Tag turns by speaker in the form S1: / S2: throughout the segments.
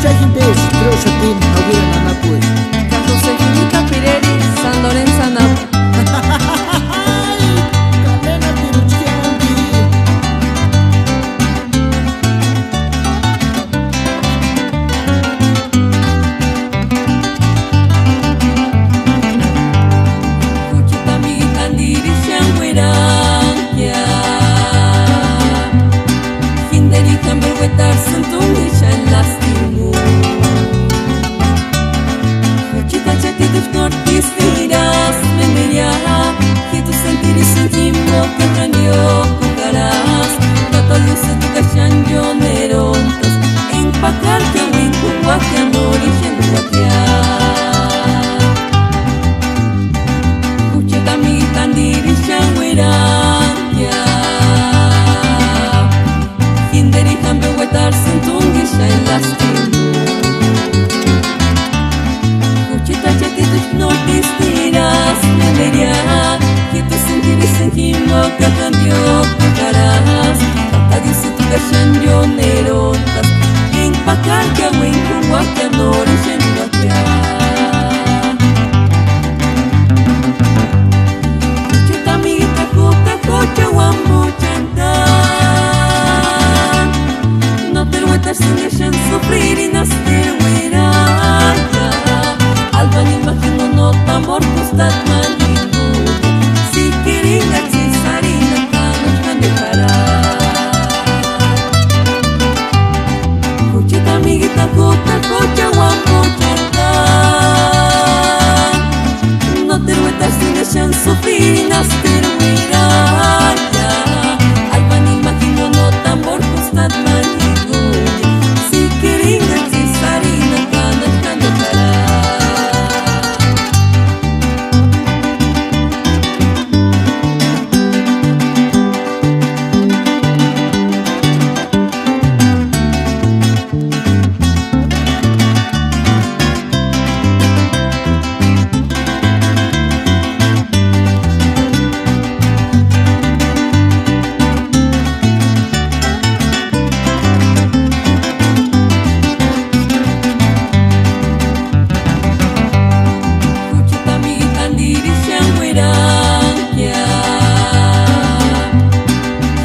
S1: Chayinpes, Trosatin, Aguirre Nanapue.
S2: Caso Sejimita Pireri, San Lorenzo Anapu.
S1: Cadena Tiruchkianti.
S2: Kuchita amiguita andiri shanguerankia. Hinderi hamburguetar santungi shan lastimu. Kuchita chatitos nortis tiras meneria. Que tu sentir y sentimos que prendió cucarás. Tata luce tu cachanyo nerontas. Empacar que win kuwa que amor y shenduatear. Kuchita amiguita andiri shanguerankia. Hinderi hamburguetar santungi shan lastimu. Kuchita chatitos nortis tiras meneria. Que tu sentir y sentimos que prendió cucarás. Tata dice tu cachanyo nerontas. Empacar que win kuwa que amor y shenduatear. Kuchita amiguita juta cocha wambu chantar. No te ruetas sin dejar sufrir y nacer huiraya. Alba ni imagino no tambor costat manibu. Si queringa cesarina canos van de parar. Kuchita amiguita juta cocha wambu chantar. No te ruetas sin dejar sufrir y nacer huiraya. Alba ni imagino no tambor costat manibu. Si queringa cesarina canos van de parar. Kuchita amiguita andiri shanguerankia.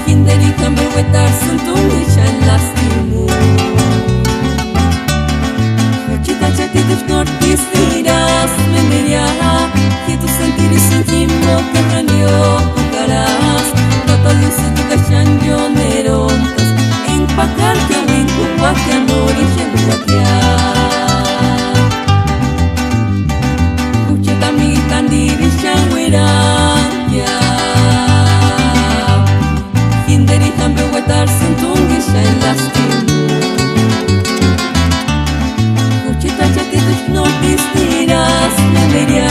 S2: Hinderi hamburguetar santungi shan lastimu. Kuchita chatitos nortis tiras meneria. Que tu sentir y sentimos que prendió cucarás. Tata luce tu cachanyo nerontas. Empacar que win kuwa que amor y shenduatear. Kuchita amiguita andiri shanguerankia. Hinderi hamburguetar santungi shan lastimu. Kuchita chatitos nortis tiras meneria.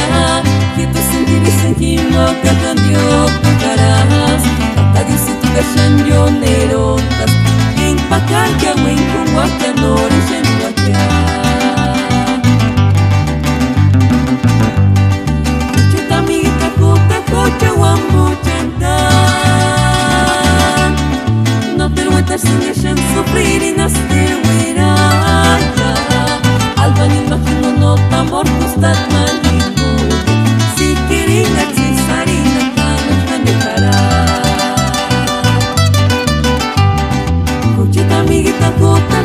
S2: Que tu sentir y sentimos que prendió cucarás. Tata dice tu cachanyo nerontas. Empacar que win kuwa que amor y shenduatear. Kuchita amiguita juta cocha wambu chantar. No te ruetas sin dejar sufrir y nacer huiraya. Alba ni imagino no tambor costat manibu. Si queringa cesarina canos van de parar. Kuchita amiguita juta